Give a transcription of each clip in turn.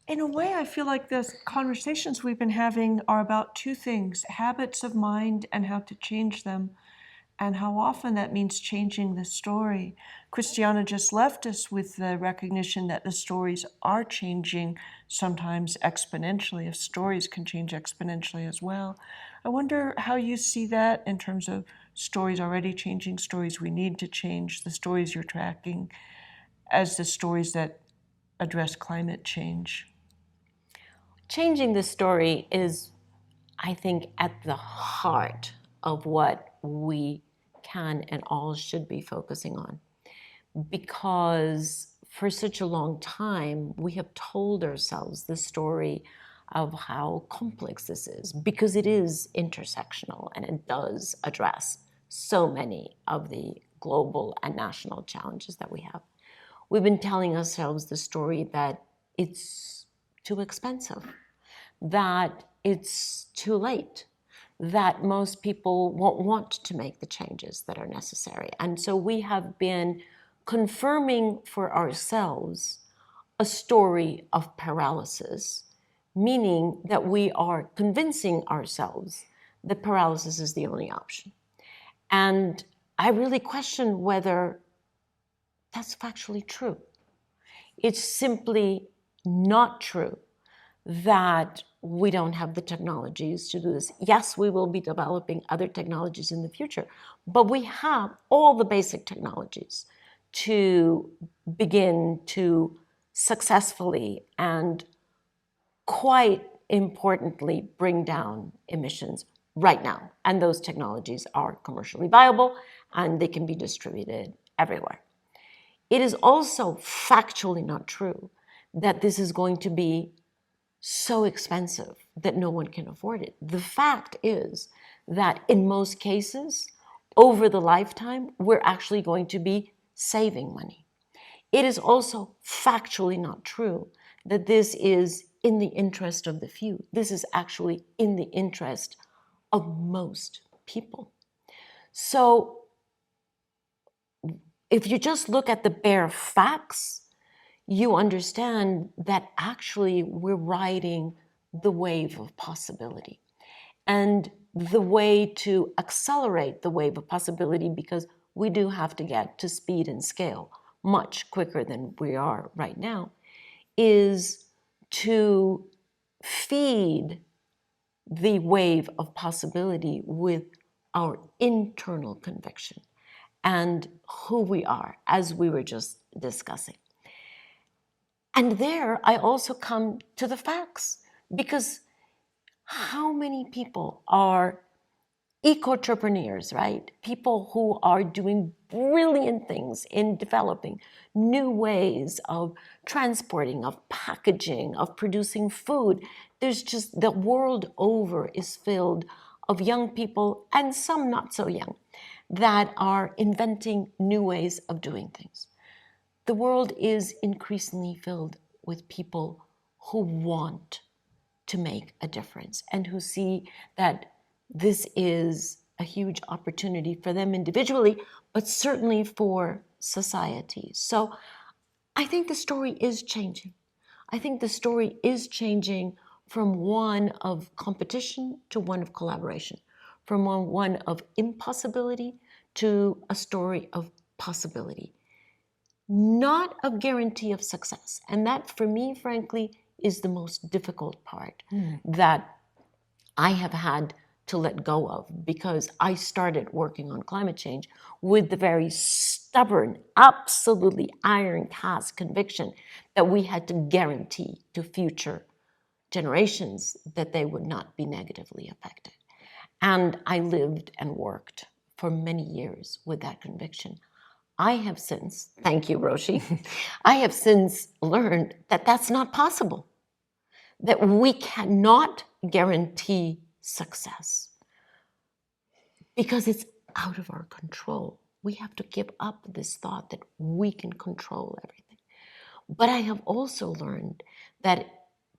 In a way, I feel like the conversations we've been having are about two things: habits of mind and how to change them, and how often that means changing the story. Christiana just left us with the recognition that the stories are changing, sometimes exponentially, if stories can change exponentially as well. I wonder how you see that in terms of stories already changing, stories we need to change, the stories you're tracking as the stories that address climate change. Changing the story is, I think, at the heart of what we can and all should be focusing on. Because for such a long time, we have told ourselves the story of how complex this is, because it is intersectional and it does address so many of the global and national challenges that we have. We've been telling ourselves the story that it's too expensive, that it's too late, that most people won't want to make the changes that are necessary. And so we have been confirming for ourselves a story of paralysis, meaning that we are convincing ourselves that paralysis is the only option. And I really question whether that's factually true. It's simply not true that we don't have the technologies to do this. Yes, we will be developing other technologies in the future, but we have all the basic technologies to begin to successfully and quite importantly bring down emissions right now. And those technologies are commercially viable and they can be distributed everywhere. It is also factually not true that this is going to be so expensive that no one can afford it. The fact is that in most cases, over the lifetime, we're actually going to be saving money. It is also factually not true that this is in the interest of the few. This is actually in the interest of most people. So if you just look at the bare facts, you understand that actually we're riding the wave of possibility. And the way to accelerate the wave of possibility, because we do have to get to speed and scale much quicker than we are right now, is to feed the wave of possibility with our internal conviction and who we are, as we were just discussing. And there I also come to the facts, because how many people are eco-entrepreneurs, right? People who are doing brilliant things in developing new ways of transporting, of packaging, of producing food. There's just, the world over is filled of young people, and some not so young, that are inventing new ways of doing things. The world is increasingly filled with people who want to make a difference and who see that this is a huge opportunity for them individually, but certainly for society. So I think the story is changing. I think the story is changing from one of competition to one of collaboration, from one of impossibility to a story of possibility, not a guarantee of success. And that, for me, frankly, is the most difficult part that I have had to let go of, because I started working on climate change with the very stubborn, absolutely iron-cast conviction that we had to guarantee to future generations that they would not be negatively affected. And I lived and worked for many years with that conviction. I have since, thank you, Roshi, I have since learned that that's not possible, that we cannot guarantee success because it's out of our control. We have to give up this thought that we can control everything. But I have also learned that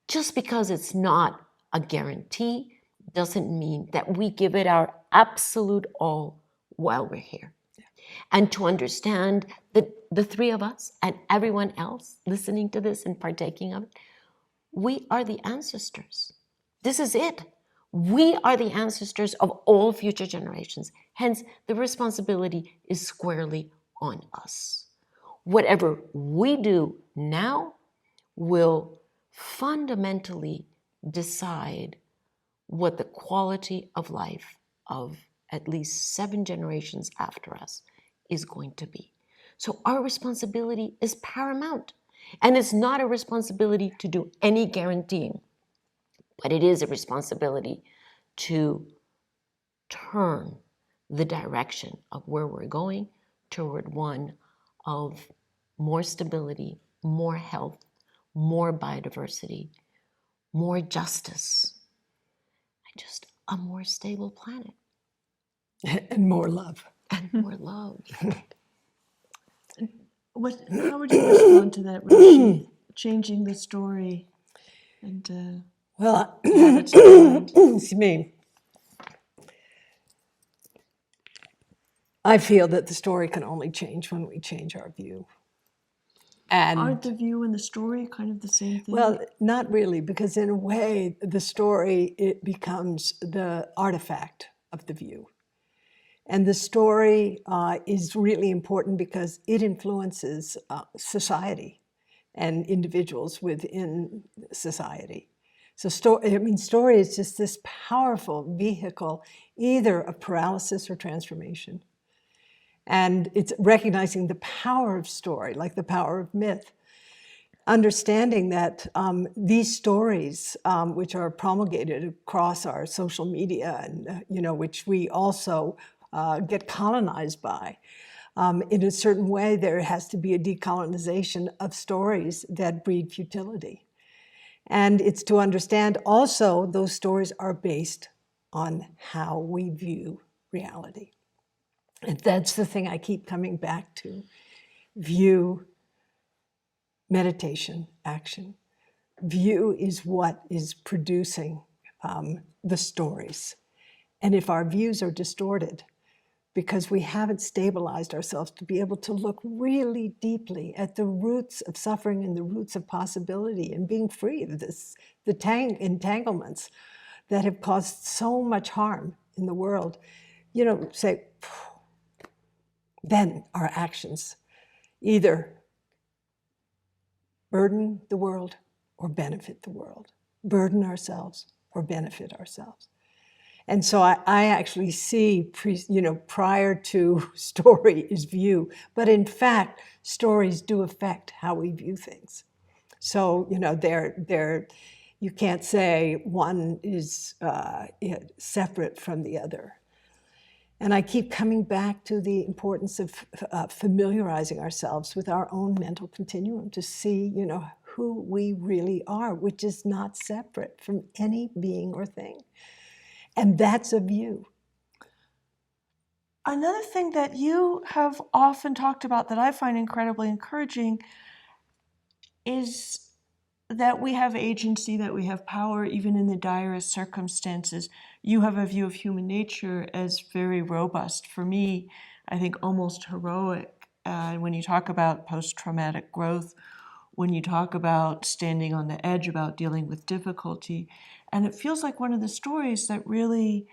just because it's not a guarantee doesn't mean that we give it our absolute all while we're here. And to understand that the three of us and everyone else listening to this and partaking of it, We are the ancestors. This is it. We are the ancestors of all future generations. Hence, the responsibility is squarely on us. Whatever we do now will fundamentally decide what the quality of life of at least 7 generations after us is going to be. So our responsibility is paramount. And it's not a responsibility to do any guaranteeing, but it is a responsibility to turn the direction of where we're going toward one of more stability, more health, more biodiversity, more justice, and just a more stable planet. And more love. And more love. How would you respond to that, Roshi? Changing the story and Well, habits of mind. excuse me. I feel that the story can only change when we change our view. And Aren't the view and the story kind of the same thing? well, not really, because in a way, the story, it becomes the artifact of the view. And the story is really important because it influences society and individuals within society. So story is just this powerful vehicle, either of paralysis or transformation. And it's recognizing the power of story, like the power of myth. Understanding that these stories, which are promulgated across our social media, and which we also get colonized by, in a certain way, there has to be a decolonization of stories that breed futility. And it's to understand also those stories are based on how we view reality. And that's the thing I keep coming back to. View, meditation, action. View is what is producing the stories. And if our views are distorted, because we haven't stabilized ourselves to be able to look really deeply at the roots of suffering and the roots of possibility and being free of the entanglements that have caused so much harm in the world, say, then our actions either burden the world or benefit the world, burden ourselves or benefit ourselves. And so I actually see, prior to story is view, but in fact, stories do affect how we view things. So, you can't say one is separate from the other. And I keep coming back to the importance of familiarizing ourselves with our own mental continuum to see, who we really are, which is not separate from any being or thing. And that's a view. Another thing that you have often talked about that I find incredibly encouraging is that we have agency, that we have power, even in the direst circumstances. You have a view of human nature as very robust. For me, I think almost heroic. When you talk about post-traumatic growth, when you talk about standing on the edge, about dealing with difficulty. And it feels like one of the stories that really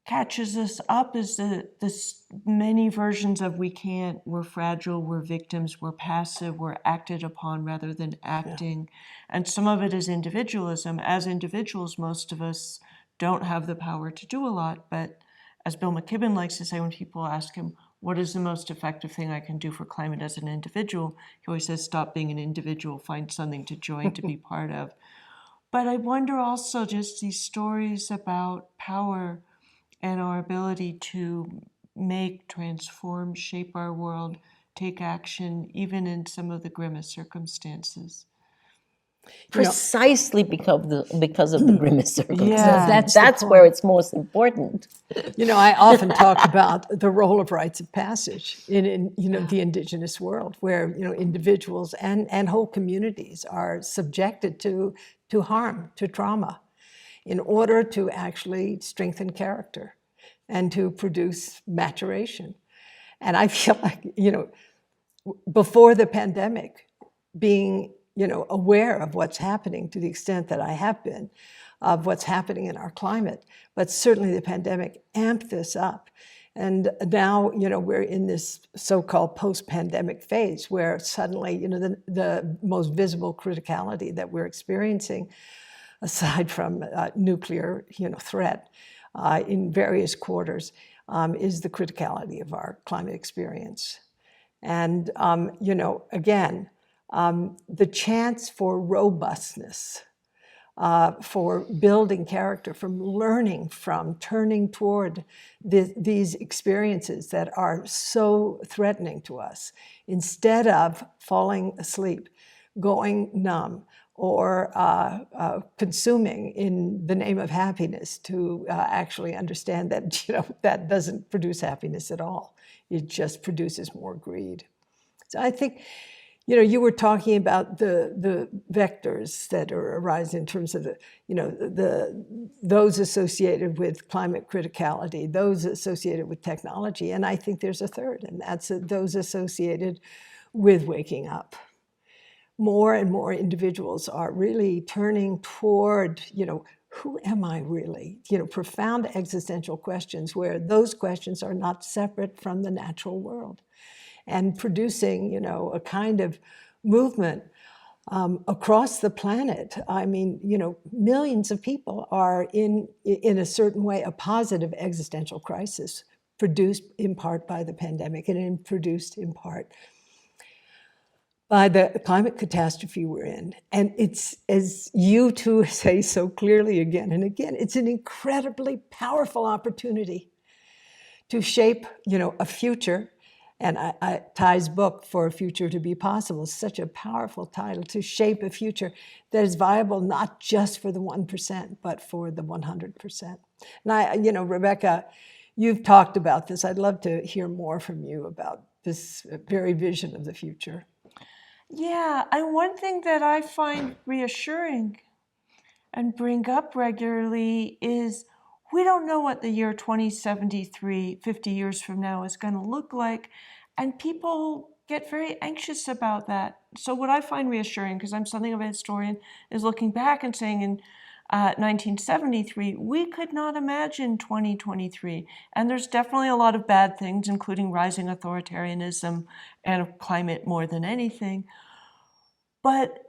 catches us up is this many versions of we can't, we're fragile, we're victims, we're passive, we're acted upon rather than acting. Yeah. And some of it is individualism. As individuals, most of us don't have the power to do a lot, but as Bill McKibben likes to say when people ask him, what is the most effective thing I can do for climate as an individual? He always says, stop being an individual, find something to join, to be part of. But I wonder also just these stories about power and our ability to make, transform, shape our world, take action, even in some of the grimmest circumstances. Precisely because of the grimmest circumstances. Yeah, that's where it's most important. I often talk about the role of rites of passage in the indigenous world, where individuals and whole communities are subjected to harm, to trauma, in order to actually strengthen character and to produce maturation. And I feel like, before the pandemic, being, aware of what's happening to the extent that I have been, of what's happening in our climate. But certainly the pandemic amped this up. And now, we're in this so-called post-pandemic phase where suddenly, the most visible criticality that we're experiencing, aside from nuclear, threat in various quarters, is the criticality of our climate experience. And, again, the chance for robustness, for building character, from learning from, turning toward these experiences that are so threatening to us, instead of falling asleep, going numb, or consuming in the name of happiness, to actually understand that, that doesn't produce happiness at all. It just produces more greed. So I think, you were talking about the vectors that are arising in terms of those associated with climate criticality, those associated with technology, and I think there's a third, and that's those associated with waking up. More and more individuals are really turning toward, who am I really? Profound existential questions where those questions are not separate from the natural world, and producing, a kind of movement across the planet. I mean, millions of people are in a certain way a positive existential crisis, produced in part by the pandemic and produced in part by the climate catastrophe we're in. And it's, as you two say so clearly again and again, it's an incredibly powerful opportunity to shape, a future. And Ty's book, For a Future to Be Possible, is such a powerful title, to shape a future that is viable not just for the 1%, but for the 100%. And Rebecca, you've talked about this. I'd love to hear more from you about this very vision of the future. Yeah, and one thing that I find reassuring and bring up regularly is we don't know what the year 2073, 50 years from now, is going to look like, and people get very anxious about that. So what I find reassuring, because I'm something of a historian, is looking back and saying in 1973, we could not imagine 2023. And there's definitely a lot of bad things, including rising authoritarianism and climate more than anything. But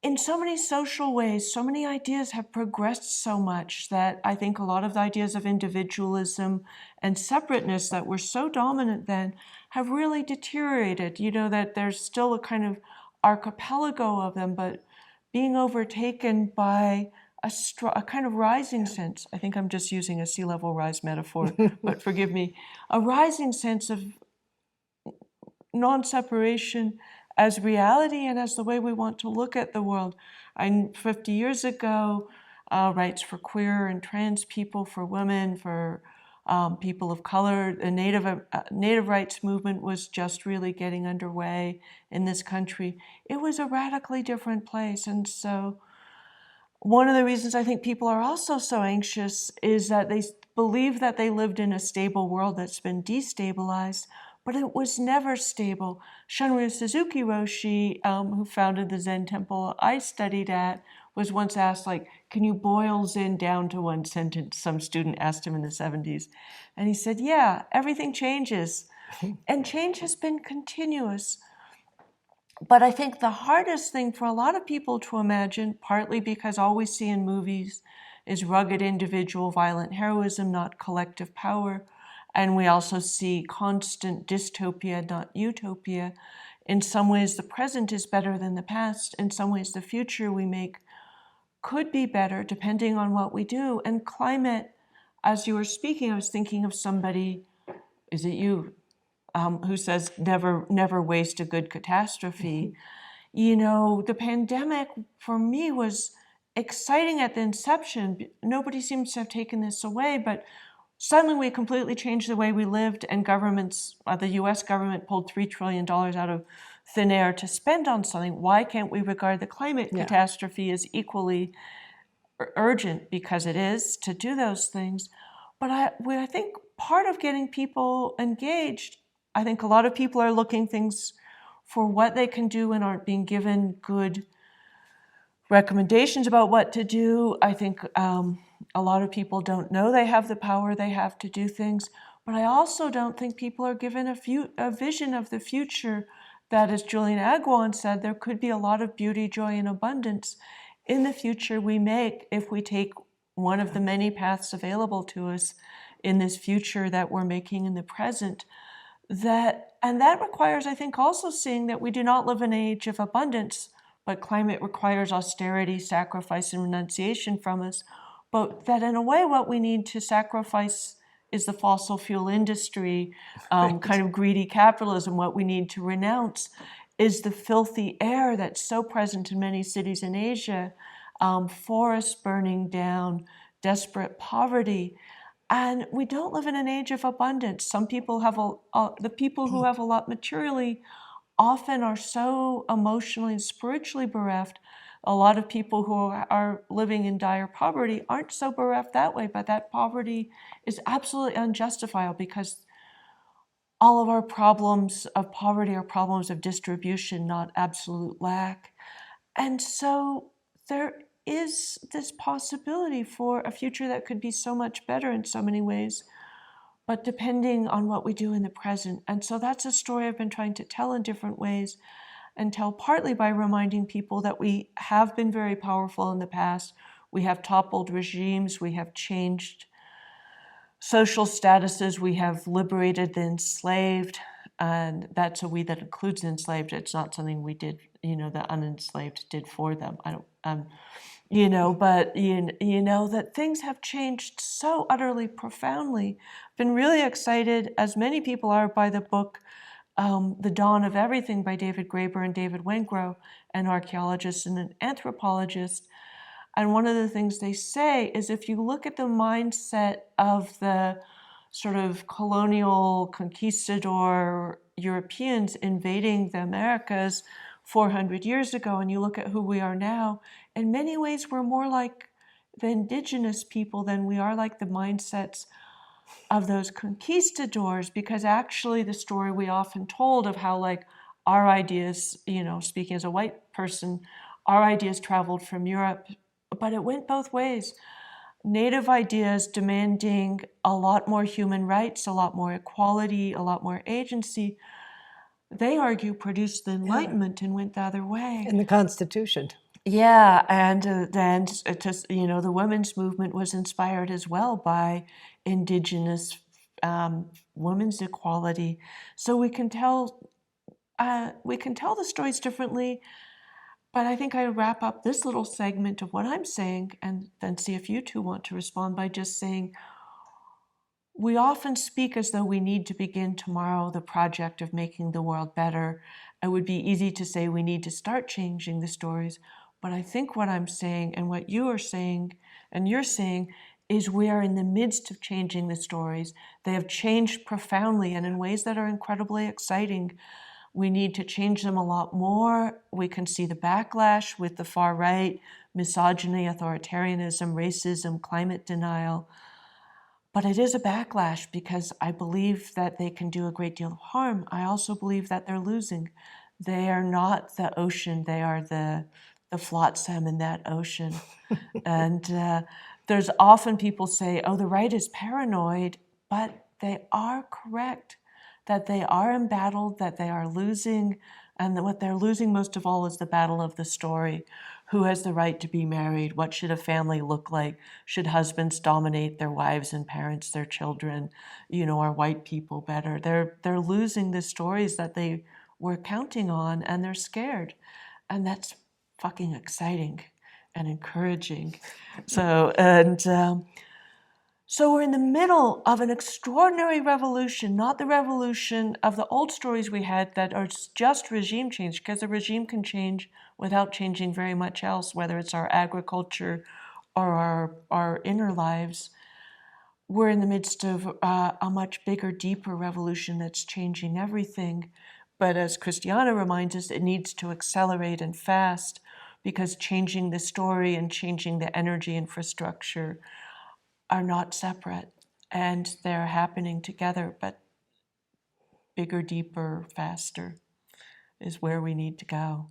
in so many social ways, so many ideas have progressed so much that I think a lot of the ideas of individualism and separateness that were so dominant then have really deteriorated. That there's still a kind of archipelago of them, but being overtaken by a kind of rising sense. I think I'm just using a sea level rise metaphor, but forgive me. A rising sense of non-separation as reality and as the way we want to look at the world. 50 years ago, rights for queer and trans people, for women, for people of color, the native rights movement was just really getting underway in this country. It was a radically different place. And so one of the reasons I think people are also so anxious is that they believe that they lived in a stable world that's been destabilized, but it was never stable. Shunryu Suzuki Roshi, who founded the Zen temple I studied at, was once asked, can you boil Zen down to one sentence? Some student asked him in the 70s. And he said, yeah, everything changes. And change has been continuous. But I think the hardest thing for a lot of people to imagine, partly because all we see in movies is rugged individual violent heroism, not collective power. And we also see constant dystopia, not utopia. In some ways, the present is better than the past. In some ways, the future we make could be better, depending on what we do. And climate, as you were speaking, I was thinking of somebody, is it you, who says, never waste a good catastrophe. The pandemic, for me, was exciting at the inception. Nobody seems to have taken this away, but suddenly we completely changed the way we lived, and governments, the US government pulled $3 trillion out of thin air to spend on something. Why can't we regard the climate catastrophe as equally urgent, because it is, to do those things? But I think part of getting people engaged, I think a lot of people are looking things for what they can do and aren't being given good recommendations about what to do. I think a lot of people don't know they have the power they have to do things, but I also don't think people are given a vision of the future that, as Julian Agwan said, there could be a lot of beauty, joy, and abundance in the future we make if we take one of the many paths available to us in this future that we're making in the present. And that requires, I think, also seeing that we do not live in an age of abundance, but climate requires austerity, sacrifice, and renunciation from us. But that in a way, what we need to sacrifice is the fossil fuel industry, kind of greedy capitalism. What we need to renounce is the filthy air that's so present in many cities in Asia, forests burning down, desperate poverty. And we don't live in an age of abundance. Some people have the people who have a lot materially often are so emotionally and spiritually bereft. A lot of people who are living in dire poverty aren't so bereft that way, but that poverty is absolutely unjustifiable because all of our problems of poverty are problems of distribution, not absolute lack. And so there is this possibility for a future that could be so much better in so many ways, but depending on what we do in the present. And so that's a story I've been trying to tell in different ways, and tell partly by reminding people that we have been very powerful in the past. We have toppled regimes, we have changed social statuses, we have liberated the enslaved, and that's a we that includes the enslaved. It's not something we did, the unenslaved did for them. I don't, but that things have changed so utterly profoundly. I've been really excited, as many people are, by the book The Dawn of Everything by David Graeber and David Wengrow, an archaeologist and an anthropologist. And one of the things they say is if you look at the mindset of the sort of colonial conquistador Europeans invading the Americas 400 years ago, and you look at who we are now, in many ways we're more like the indigenous people than we are like the mindsets of those conquistadors, because actually the story we often told of how like our ideas, speaking as a white person, our ideas traveled from Europe, but it went both ways. Native ideas demanding a lot more human rights, a lot more equality, a lot more agency, they argue produced the Enlightenment and went the other way. And the Constitution. Yeah, and then the women's movement was inspired as well by indigenous women's equality. So we can tell the stories differently. But I think I wrap up this little segment of what I'm saying and then see if you two want to respond by just saying, we often speak as though we need to begin tomorrow the project of making the world better. It would be easy to say we need to start changing the stories. But I think what I'm saying and what you are saying and you're saying is we are in the midst of changing the stories. They have changed profoundly and in ways that are incredibly exciting. We need to change them a lot more. We can see the backlash with the far right, misogyny, authoritarianism, racism, climate denial. But it is a backlash because I believe that they can do a great deal of harm. I also believe that they're losing. They are not the ocean. They are the flotsam in that ocean. And there's often people say, oh, the right is paranoid, but they are correct that they are embattled, that they are losing, and that what they're losing most of all is the battle of the story. Who has the right to be married? What should a family look like? Should husbands dominate their wives and parents their children? Are white people better? They're losing the stories that they were counting on, and they're scared. And that's fucking exciting and encouraging. So we're in the middle of an extraordinary revolution, not the revolution of the old stories we had that are just regime change, because a regime can change without changing very much else, whether it's our agriculture or our inner lives. We're in the midst of a much bigger, deeper revolution that's changing everything. But as Christiana reminds us, it needs to accelerate and fast, because changing the story and changing the energy infrastructure are not separate, and they're happening together, but bigger, deeper, faster is where we need to go.